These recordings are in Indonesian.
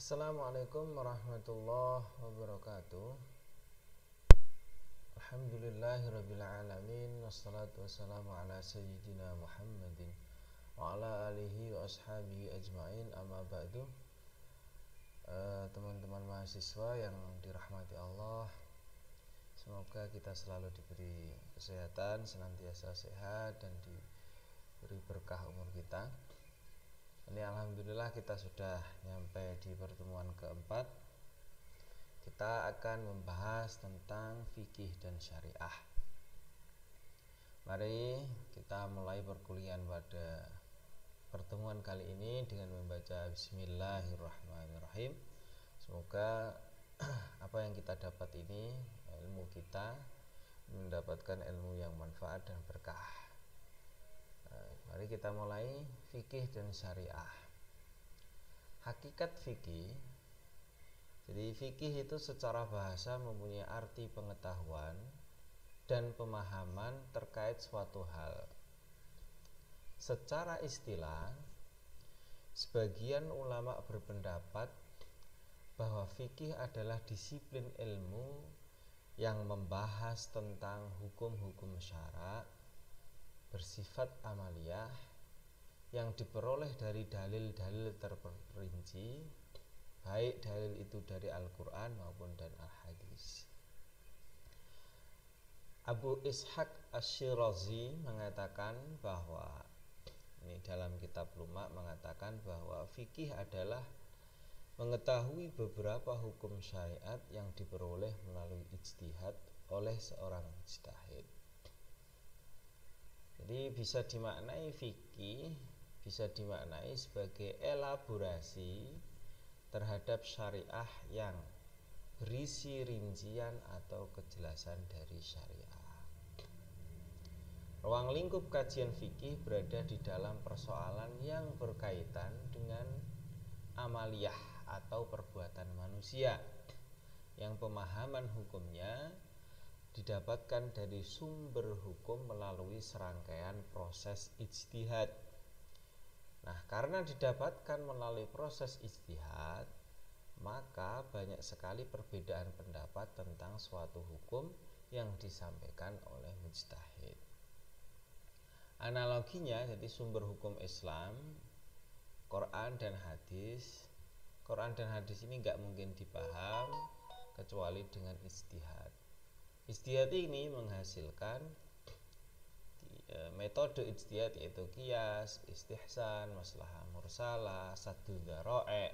Assalamualaikum warahmatullahi wabarakatuh. Alhamdulillahirrabbilalamin. Wassalatu wassalamu ala sayyidina Muhammadin wa ala alihi wa ashabihi ajma'in. Amma ba'du. Teman-teman mahasiswa yang dirahmati Allah, semoga kita selalu diberi kesehatan, senantiasa sehat, dan diberi berkah umur kita. Ini alhamdulillah kita sudah nyampe di pertemuan keempat. Kita akan membahas tentang fikih dan syariah. Mari kita mulai perkuliahan pada pertemuan kali ini dengan membaca Bismillahirrahmanirrahim. Semoga apa yang kita dapat ini, ilmu kita, mendapatkan ilmu yang manfaat dan berkah. Mari kita mulai fikih dan syariah. Hakikat fikih. Jadi fikih itu secara bahasa mempunyai arti pengetahuan dan pemahaman terkait suatu hal. Secara istilah, sebagian ulama berpendapat bahwa fikih adalah disiplin ilmu yang membahas tentang hukum-hukum syara bersifat amaliyah yang diperoleh dari dalil-dalil terperinci, baik dalil itu dari Al-Quran maupun dari Al-Hadis. Abu Ishaq Asy-Syirazi mengatakan bahwa, ini dalam kitab Luma mengatakan bahwa fikih adalah mengetahui beberapa hukum syariat yang diperoleh melalui ijtihad oleh seorang mujtahid. Jadi bisa dimaknai fikih, bisa dimaknai sebagai elaborasi terhadap syariah yang berisi rincian atau kejelasan dari syariah. Ruang lingkup kajian fikih berada di dalam persoalan yang berkaitan dengan amaliyah atau perbuatan manusia, yang pemahaman hukumnya didapatkan dari sumber hukum melalui serangkaian proses ijtihad. Nah, karena didapatkan melalui proses ijtihad, maka banyak sekali perbedaan pendapat tentang suatu hukum yang disampaikan oleh mujtahid. Analoginya, jadi sumber hukum Islam, Quran dan hadis. Quran dan hadis ini nggak mungkin dipaham kecuali dengan ijtihad. Ijtihad ini menghasilkan metode ijtihad, yaitu qiyas, istihsan, maslahah mursalah, saddul dzara'i.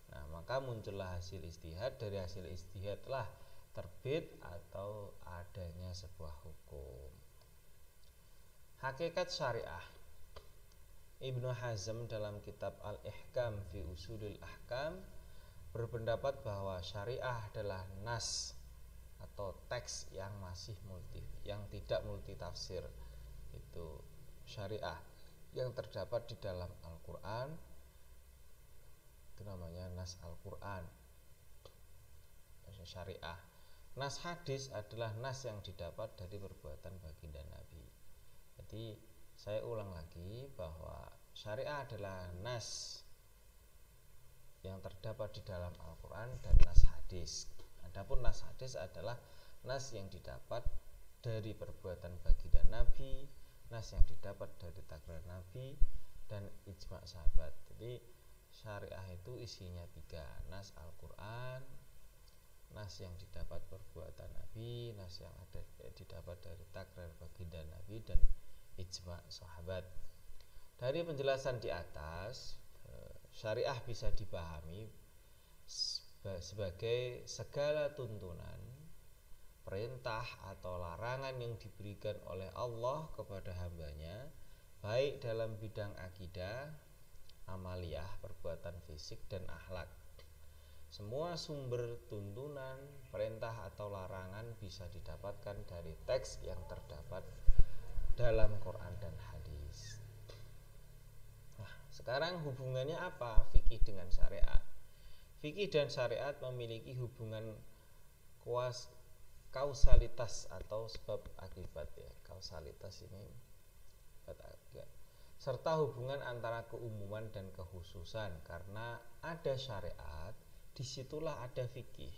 Nah, maka muncullah hasil ijtihad. Dari hasil ijtihadlah terbit atau adanya sebuah hukum. Hakikat syariah. Ibnu Hazm dalam kitab Al-Ihkam fi Ushulil Ahkam berpendapat bahwa syariah adalah nas atau teks yang masih yang tidak multitafsir. Itu syariah yang terdapat di dalam Al-Quran, itu namanya nas Al-Quran, syariah. Nas hadis adalah nas yang didapat dari perbuatan baginda Nabi. Jadi saya ulang lagi bahwa syariah adalah nas yang terdapat di dalam Al-Quran dan nas hadis. Adapun nas hadis adalah nas yang didapat dari perbuatan baginda Nabi, nas yang didapat dari takrir Nabi, dan ijma' sahabat. Jadi syariah itu isinya 3, nas Al-Quran, nas yang didapat perbuatan Nabi, nas yang didapat dari takrir baginda Nabi, dan ijma' sahabat. Dari penjelasan di atas, syariah bisa dipahami sebagai segala tuntunan, perintah atau larangan yang diberikan oleh Allah kepada hambanya, baik dalam bidang akidah, amaliyah, perbuatan fisik, dan akhlak. Semua sumber tuntunan, perintah atau larangan bisa didapatkan dari teks yang terdapat dalam Quran dan hadis. Nah, sekarang hubungannya apa fikih dengan syariat? Fikih dan syariat memiliki hubungan kausalitas atau sebab akibat, ya. Kausalitas ini serta hubungan antara keumuman dan kekhususan, karena ada syariat disitulah ada fikih.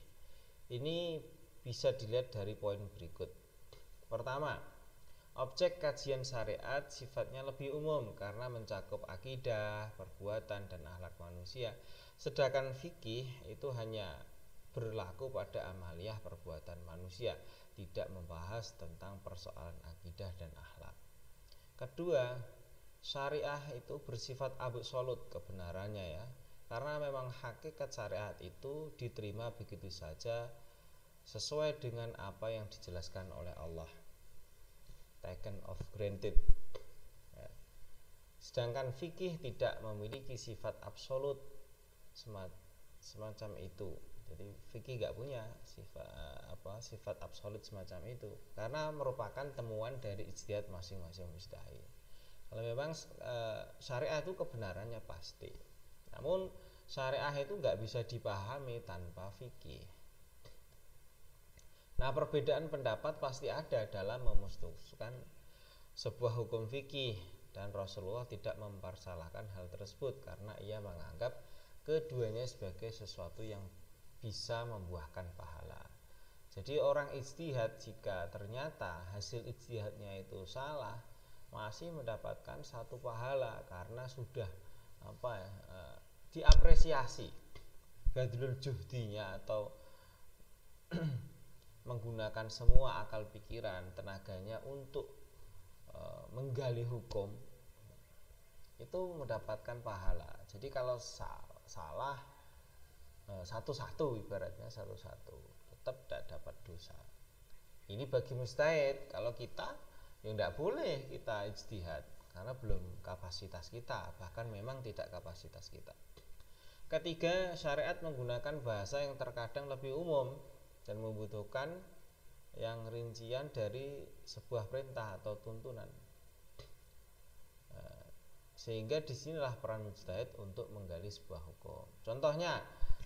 Ini bisa dilihat dari poin berikut. Pertama, objek kajian syariat sifatnya lebih umum karena mencakup akidah, perbuatan, dan akhlak manusia. Sedangkan fikih itu hanya berlaku pada amaliyah perbuatan manusia, tidak membahas tentang persoalan akidah dan akhlak. Kedua, syariah itu bersifat absolut kebenarannya ya, karena memang hakikat syariat itu diterima begitu saja sesuai dengan apa yang dijelaskan oleh Allah, taken of granted ya. Sedangkan fikih tidak memiliki sifat absolut semacam itu. Jadi fikih nggak punya sifat absolut semacam itu, karena merupakan temuan dari ijtihad masing-masing mujtahid. Kalau memang syariah itu kebenarannya pasti, namun syariah itu nggak bisa dipahami tanpa fikih. Nah, perbedaan pendapat pasti ada dalam memutuskan sebuah hukum fikih, dan Rasulullah tidak mempersalahkan hal tersebut karena ia menganggap keduanya sebagai sesuatu yang bisa membuahkan pahala. Jadi orang ijtihad, jika ternyata hasil ijtihadnya itu salah, masih mendapatkan satu pahala karena sudah diapresiasi badlul juhdinya, atau menggunakan semua akal pikiran tenaganya untuk menggali hukum, itu mendapatkan pahala. Jadi kalau salah satu-satu, ibaratnya satu-satu, tetap tidak dapat dosa. Ini bagi mujtahid. Kalau kita ya tidak boleh kita ijtihad karena belum kapasitas kita, bahkan memang tidak kapasitas kita. Ketiga, syariat menggunakan bahasa yang terkadang lebih umum dan membutuhkan yang rincian dari sebuah perintah atau tuntunan, sehingga disinilah peran mujtahid untuk menggali sebuah hukum. Contohnya,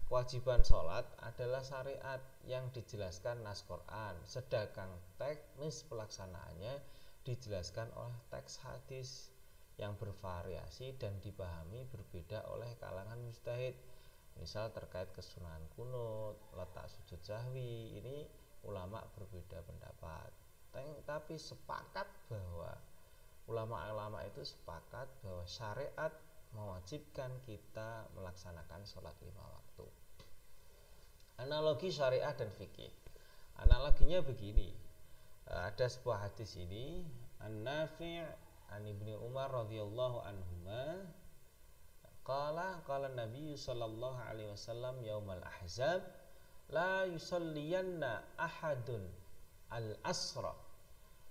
kewajiban sholat adalah syariat yang dijelaskan nas Quran, sedangkan teknis pelaksanaannya dijelaskan oleh teks hadis yang bervariasi dan dipahami berbeda oleh kalangan mujtahid. Misal terkait kesunahan kunut, letak sujud sahwi, ini ulama berbeda pendapat. Tapi sepakat bahwa ulama-ulama itu sepakat bahwa syariat mewajibkan kita melaksanakan sholat 5 waktu. Analogi syariah dan fikih. Analoginya begini. Ada sebuah hadis ini, An-Nafi' an Ibnu Umar radhiyallahu anhuma qala Nabi sallallahu alaihi wasallam yaumal ahzab la yusalliyanna ahadun al-asra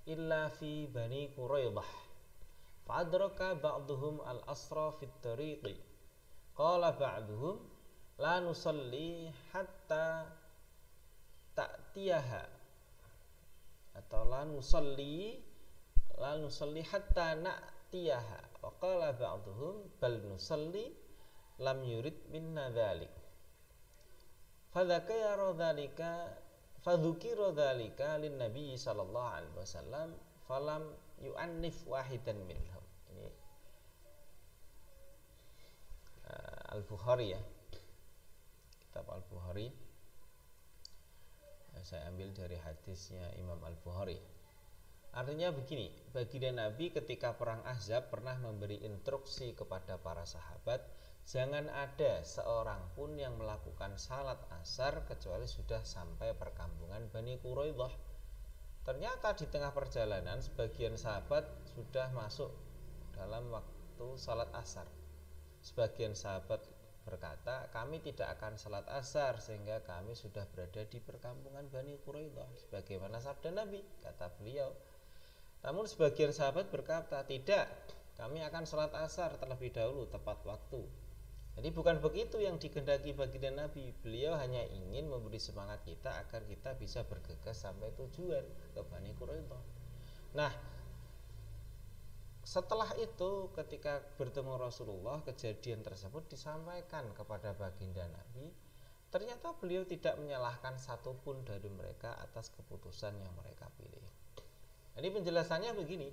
illa fi bani Quraidah fa'adraka ba'duhum al-asra fit tariqi qala ba'duhum la nusalli hatta ta'tiyaha atau la nusalli hatta na'tiyaha wa qala ba'duhum bal nusalli lam yurid minna dhalik fadzakara dzalika lin nabi sallallahu alaihi wasallam falam yu'annif wahidan minhum. Ini Al-Bukhari ya, kitab Al-Bukhari. Saya ambil dari hadisnya Imam Al-Bukhari. Artinya begini, baginda Nabi ketika perang Ahzab pernah memberi instruksi kepada para sahabat, jangan ada seorang pun yang melakukan salat asar kecuali sudah sampai perkampungan Bani Quraidah. Ternyata di tengah perjalanan sebagian sahabat sudah masuk dalam waktu salat asar. Sebagian sahabat berkata, kami tidak akan salat asar sehingga kami sudah berada di perkampungan Bani Quraidah, sebagaimana sabda Nabi, kata beliau. Namun sebagian sahabat berkata, tidak, kami akan salat asar terlebih dahulu tepat waktu. Jadi bukan begitu yang dikehendaki baginda Nabi. Beliau hanya ingin memberi semangat kita agar kita bisa bergegas sampai tujuan ke Bani Quraidah. Nah, setelah itu ketika bertemu Rasulullah, kejadian tersebut disampaikan kepada baginda Nabi. Ternyata beliau tidak menyalahkan satupun dari mereka atas keputusan yang mereka pilih. Jadi penjelasannya begini,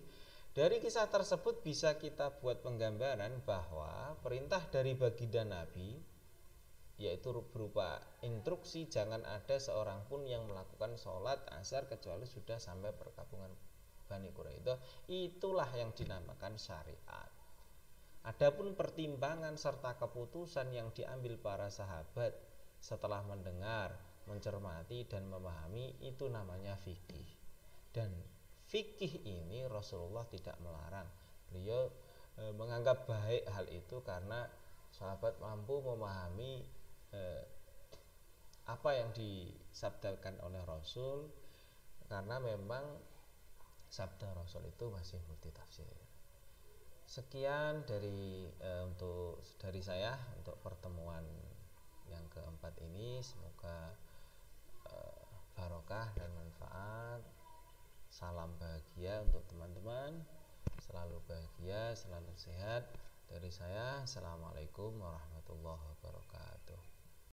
dari kisah tersebut bisa kita buat penggambaran bahwa perintah dari baginda Nabi yaitu berupa instruksi jangan ada seorang pun yang melakukan sholat asar kecuali sudah sampai perkampungan Bani Quraidah. Itulah yang dinamakan syariat. Adapun pertimbangan serta keputusan yang diambil para sahabat setelah mendengar, mencermati dan memahami, itu namanya fikih. Dan fikih ini Rasulullah tidak melarang. Beliau menganggap baik hal itu karena sahabat mampu memahami apa yang disabdakan oleh Rasul, karena memang sabda Rasul itu masih multitafsir. Sekian dari saya untuk pertemuan yang keempat ini. Semoga barokah dan manfaat. Salam bahagia untuk teman-teman, selalu bahagia, selalu sehat. Dari saya, assalamualaikum warahmatullahi wabarakatuh.